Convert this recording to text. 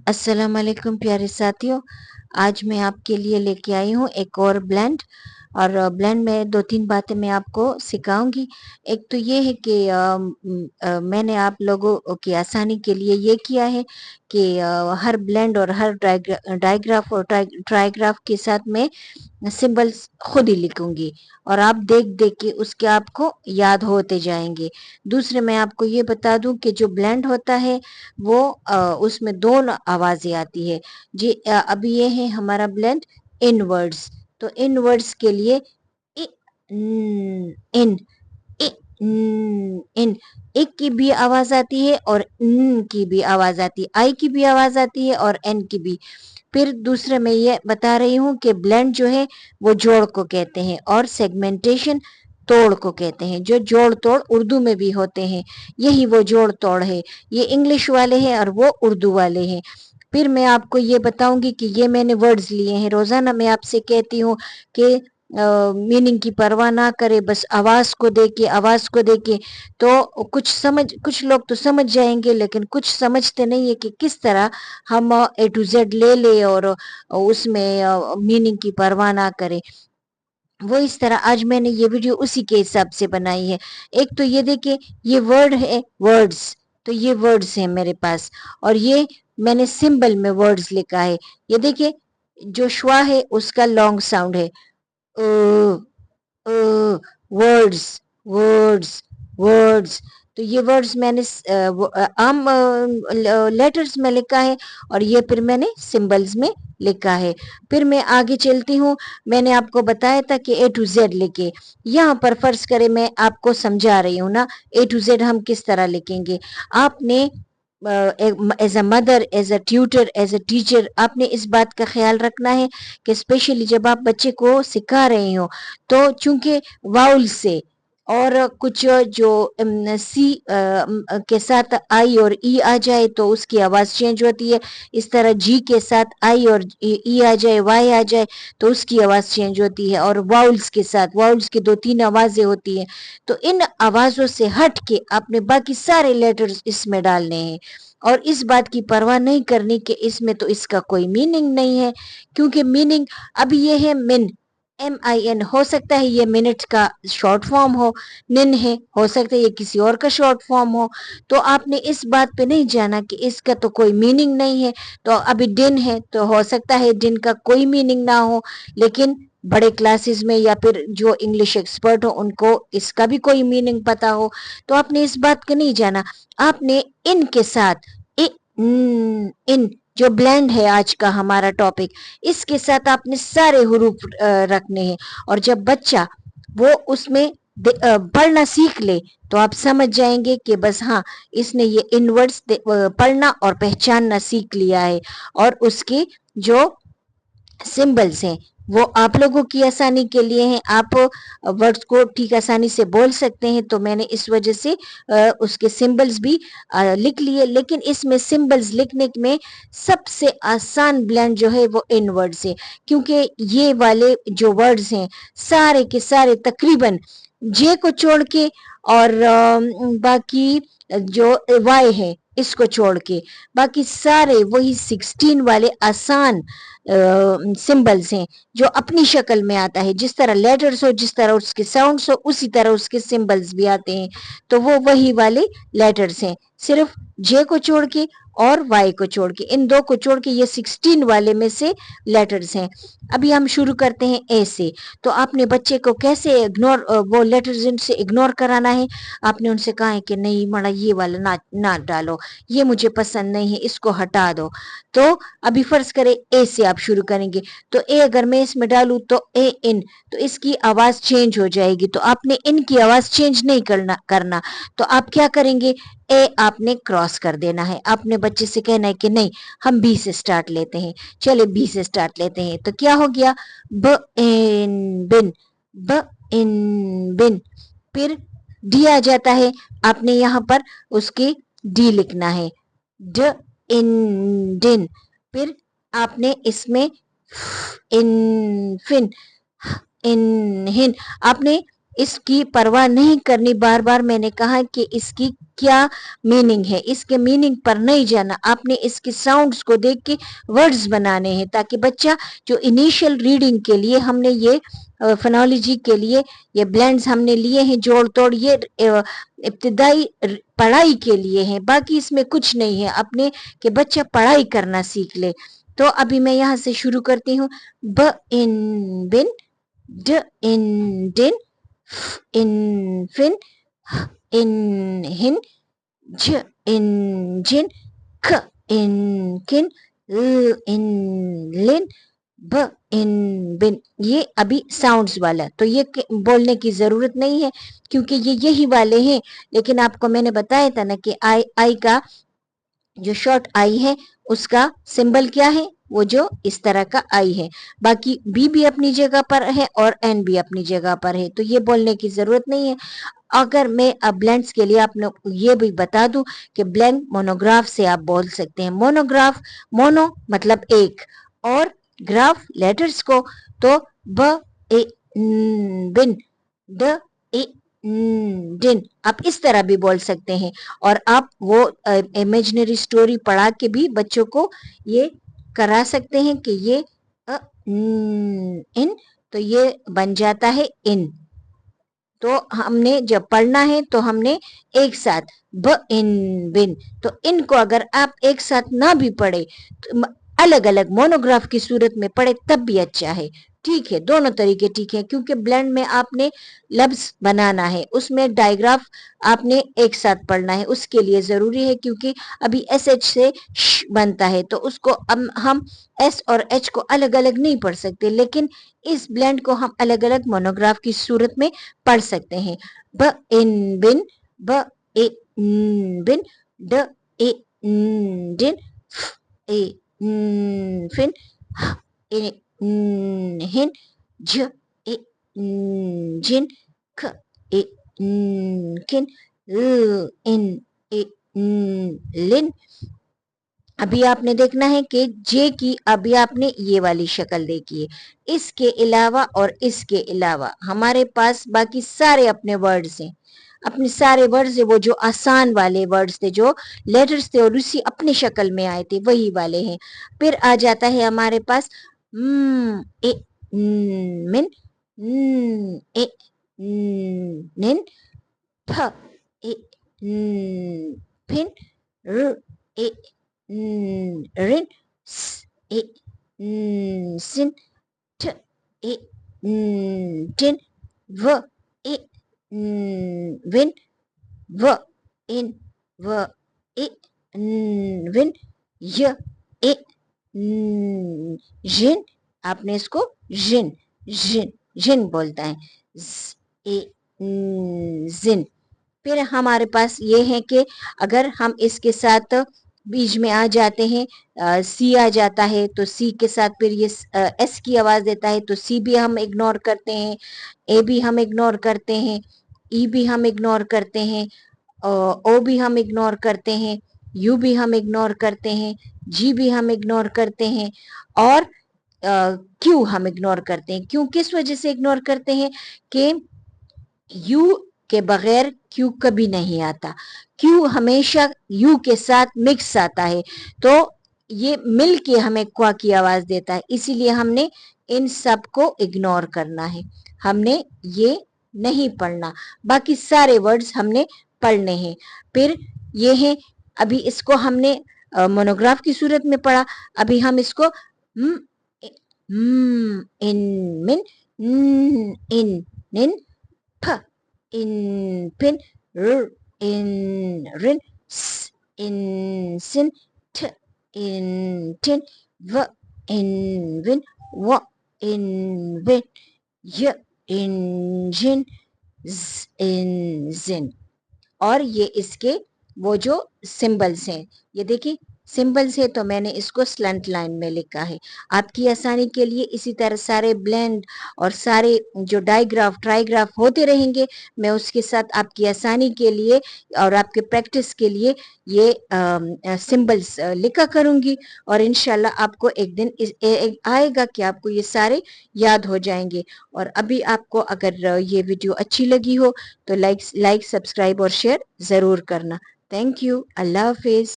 अस्सलाम वालेकुम प्यारे साथियों। आज मैं आपके लिए लेके आई हूँ एक और ब्लेंड। और ब्लेंड में 2-3 बातें मैं आपको सिखाऊंगी। एक तो ये है कि मैंने आप लोगों की आसानी के लिए ये किया है कि हर ब्लेंड और हर डायग्राफ और ट्राइग्राफ के साथ मैं सिंबल्स खुद ही लिखूंगी और आप देख देख के उसके आपको याद होते जाएंगे। दूसरे मैं आपको ये बता दूं कि जो ब्लेंड होता है वो उसमें दो आवाजें आती है जी। अभी ये है हमारा ब्लेंड इन वर्ड्स। तो इन वर्ड्स के लिए इ, इन इ, इन एक की भी आवाज आती है और न की भी आवाज आती है, आई की भी आवाज आती है और एन की भी। फिर दूसरे मैं ये बता रही हूँ कि ब्लेंड जो है वो जोड़ को कहते हैं और सेगमेंटेशन तोड़ को कहते हैं। जो जोड़ तोड़ उर्दू में भी होते हैं, यही वो जोड़ तोड़ है। ये इंग्लिश वाले हैं और वो उर्दू वाले हैं। फिर मैं आपको ये बताऊंगी कि ये मैंने वर्ड्स लिए हैं। रोजाना मैं आपसे कहती हूँ कि मीनिंग की परवाह ना करे, बस आवाज को देके तो कुछ लोग तो समझ जाएंगे, लेकिन कुछ समझते नहीं है कि किस तरह हम ए टू जेड ले ले और उसमें मीनिंग की परवाह ना करें। वो इस तरह आज मैंने ये वीडियो उसी के हिसाब से बनाई है। एक तो ये देखिए, ये वर्ड है वर्ड्स। तो ये वर्ड्स है मेरे पास और ये मैंने सिंबल में वर्ड्स लिखा है। ये देखिए, जो श्वा है उसका लॉन्ग साउंड है वर्ड्स वर्ड्स वर्ड्स। तो ये वर्ड्स मैंने आम लेटर्स में लिखा है और ये फिर मैंने सिंबल्स में लिखा है। फिर मैं आगे चलती हूँ। मैंने आपको बताया था कि ए टू जेड लिखे। यहाँ पर फर्ज करें मैं आपको समझा रही हूँ ना, ए टू जेड हम किस तरह लिखेंगे। आपने as a mother, as a tutor, as a teacher, आपने इस बात का ख्याल रखना है कि स्पेशली जब आप बच्चे को सिखा रहे हो तो चूंकि वाउल से और कुछ जो सी के साथ आई और ई आ जाए तो उसकी आवाज चेंज होती है। इस तरह जी के साथ आई और ई आ जाए, वाई आ जाए तो उसकी आवाज चेंज होती है। और वाउल्स के साथ, वाउल्स की 2-3 आवाजें होती हैं। तो इन आवाजों से हट के आपने बाकी सारे लेटर्स इसमें डालने हैं और इस बात की परवाह नहीं करनी कि इसमें तो इसका कोई मीनिंग नहीं है, क्योंकि मीनिंग अभी ये है मिन, MIN। हो सकता है ये मिनट का शॉर्ट फॉर्म हो। निन है, हो सकता है ये किसी और का शॉर्ट फॉर्म हो। तो आपने इस बात पे नहीं जाना कि इसका तो कोई मीनिंग नहीं है। तो अभी दिन है तो हो सकता है दिन का कोई मीनिंग ना हो, लेकिन बड़े क्लासेस में या फिर जो इंग्लिश एक्सपर्ट हो उनको इसका भी कोई मीनिंग पता हो। तो आपने इस बात का नहीं जाना। आपने इन के साथ इन जो ब्लेंड है आज का हमारा टॉपिक, इसके साथ आपने सारे हुरूफ रखने हैं। और जब बच्चा वो उसमें पढ़ना सीख ले तो आप समझ जाएंगे कि बस हाँ, इसने ये इनवर्ड्स पढ़ना और पहचानना सीख लिया है। और उसके जो सिंबल्स हैं वो आप लोगों की आसानी के लिए हैं। आप वर्ड्स को ठीक आसानी से बोल सकते हैं, तो मैंने इस वजह से उसके सिंबल्स भी लिख लिए। लेकिन इसमें सिंबल्स लिखने में सबसे आसान ब्लेंड जो है वो इन वर्ड्स है, क्योंकि ये वाले जो वर्ड्स हैं सारे के सारे तकरीबन जे को छोड़ के और बाकी जो वाई है इसको छोड़ के बाकी सारे वही 16 वाले आसान सिंबल्स हैं जो अपनी शक्ल में आता है। जिस तरह लेटर्स हो, जिस तरह उसके साउंड्स हो, उसी तरह उसके सिंबल्स भी आते हैं। तो वो वही वाले लेटर्स हैं, सिर्फ जे को छोड़ के और वाई को छोड़ के, इन दो को छोड़ के ये 16 वाले में से लेटर्स हैं। अभी हम शुरू करते हैं ए से। तो आपने बच्चे को कैसे इग्नोर वो लेटर्स इनसे इग्नोर कराना है। आपने उनसे कहा है कि नहीं मड़ा ये वाला ना ना डालो, ये मुझे पसंद नहीं है, इसको हटा दो। तो अभी फर्ज करें ए से आप शुरू करेंगे, तो ए अगर मैं इसमें डालू तो ए इन, तो इसकी आवाज चेंज हो जाएगी। तो आपने इन की आवाज चेंज नहीं करना। तो आप क्या करेंगे, ए आपने क्रॉस कर देना है। आपने बच्चे से कहना है कि नहीं, हम बी से स्टार्ट लेते हैं, चले बी से स्टार्ट लेते हैं। तो क्या हो गया, ब इन बिन, ब इन बिन। फिर डी आ जाता है, आपने यहाँ पर उसकी डी लिखना है, ड इन दिन। फिर आपने इसमें इन फिन, इन हिन। आपने इसकी परवाह नहीं करनी। बार बार मैंने कहा कि इसकी क्या मीनिंग है, इसके मीनिंग पर नहीं जाना, आपने इसके साउंड्स को देख के वर्ड्स बनाने हैं, ताकि बच्चा जो इनिशियल रीडिंग के लिए हमने ये फोनोलॉजी के लिए ये ब्लेंड्स हमने लिए हैं, जोड़ तोड़, ये इब्तिदाई पढ़ाई के लिए हैं, बाकी इसमें कुछ नहीं है, अपने कि बच्चा पढ़ाई करना सीख ले। तो अभी मैं यहाँ से शुरू करती हूँ। ब इन बिन, ड इन डिन, फ इन फिन, ह इन हिन, ज इन जिन, ख इन किन, ल इन लिन, ब इन बिन। ये अभी साउंड्स वाला, तो ये बोलने की जरूरत नहीं है क्योंकि ये यही वाले हैं। लेकिन आपको मैंने बताया था ना कि आई का जो शॉर्ट आई है उसका सिंबल क्या है, वो जो इस तरह का आई है। बाकी बी भी अपनी जगह पर है और एन भी अपनी जगह पर है, तो ये बोलने की जरूरत नहीं है। अगर मैं अब ब्लैंक्स के लिए आपने ये भी बता दूं कि ब्लैंक मोनोग्राफ से आप बोल सकते हैं। मोनोग्राफ, मोनो मतलब एक, और ग्राफ लेटर्स को, तो ब ए बिन, ड ए डिन, आप इस तरह भी बोल सकते हैं। और आप वो इमेजिनरी स्टोरी पढ़ा के भी बच्चों को ये करा सकते हैं कि ये इन, तो ये बन जाता है इन। तो हमने जब पढ़ना है तो हमने एक साथ ब इन बिन, तो इनको अगर आप एक साथ ना भी पढ़े तो अलग अलग मोनोग्राफ की सूरत में पढ़े तब भी अच्छा है। ठीक है, दोनों तरीके ठीक है, क्योंकि ब्लेंड में आपने लफ्ज बनाना है, उसमें डायग्राफ आपने एक साथ पढ़ना है, उसके लिए जरूरी है क्योंकि अभी एस एच से श बनता है, तो उसको हम एस और एच को अलग अलग नहीं पढ़ सकते, लेकिन इस ब्लेंड को हम अलग अलग मोनोग्राफ की सूरत में पढ़ सकते हैं। ब इन बिन, ब ए बिन, ड ए डिन, फ ए फिन, ह ए हिन, ज ए जिन, ख ए किन, ल इन ए लिन। अभी आपने देखना है कि जे की अभी आपने ये वाली शक्ल देखी है। इसके अलावा और इसके अलावा हमारे पास बाकी सारे अपने वर्ड्स हैं, अपने सारे वर्ड्स है, वो जो आसान वाले वर्ड्स थे, जो लेटर्स थे और उसी अपनी शक्ल में आए थे, वही वाले हैं। फिर आ जाता है हमारे पास ए मिन, ए निन, फ ए फिन, र ए रिन, स ए सिन, ठ ए टिन, व ए विन, व इन, व ए विन, य ए जिन, आपने इसको जिन जिन जिन बोलता है, ए जिन। फिर हमारे पास ये है कि अगर हम इसके साथ बीच में आ जाते हैं, सी आ जाता है, तो सी के साथ फिर ये एस की आवाज देता है, तो सी भी हम इग्नोर करते हैं, ए भी हम इग्नोर करते हैं, ई भी हम इग्नोर करते हैं, ओ भी हम इग्नोर करते हैं, यू भी हम इग्नोर करते हैं, जी भी हम इग्नोर करते हैं, और क्यू हम इग्नोर करते हैं। क्यों, किस वजह से इग्नोर करते हैं कि यू के बगैर क्यू कभी नहीं आता, क्यू हमेशा यू के साथ मिक्स आता है, तो ये मिल के हमें क्वा की आवाज देता है, इसीलिए हमने इन सब को इग्नोर करना है, हमने ये नहीं पढ़ना, बाकी सारे वर्ड्स हमने पढ़ने हैं। फिर ये है, अभी इसको हमने मोनोग्राफ की सूरत में पढ़ा, अभी हम इसको इन मिन, इन निन, फ इन पिन, र इन रिन, स इन सिन, ठ इन टिन, व इन विन, व इन विन, य इन जिन, ज इन जिन। और ये इसके वो जो सिंबल्स हैं, ये देखिए सिंबल्स है तो मैंने इसको स्लंट लाइन में लिखा है। आपकी आसानी के लिए इसी तरह सारे ब्लेंड और सारे जो डायग्राफ ट्राइग्राफ होते रहेंगे, मैं उसके साथ आपकी आसानी के लिए और आपके प्रैक्टिस के लिए ये सिंबल्स लिखा करूंगी, और इंशाल्लाह आपको एक दिन आएगा कि आपको ये सारे याद हो जाएंगे। और अभी आपको अगर ये वीडियो अच्छी लगी हो तो लाइक सब्सक्राइब और शेयर ज़रूर करना। Thank you. अल्लाह हाफिज़।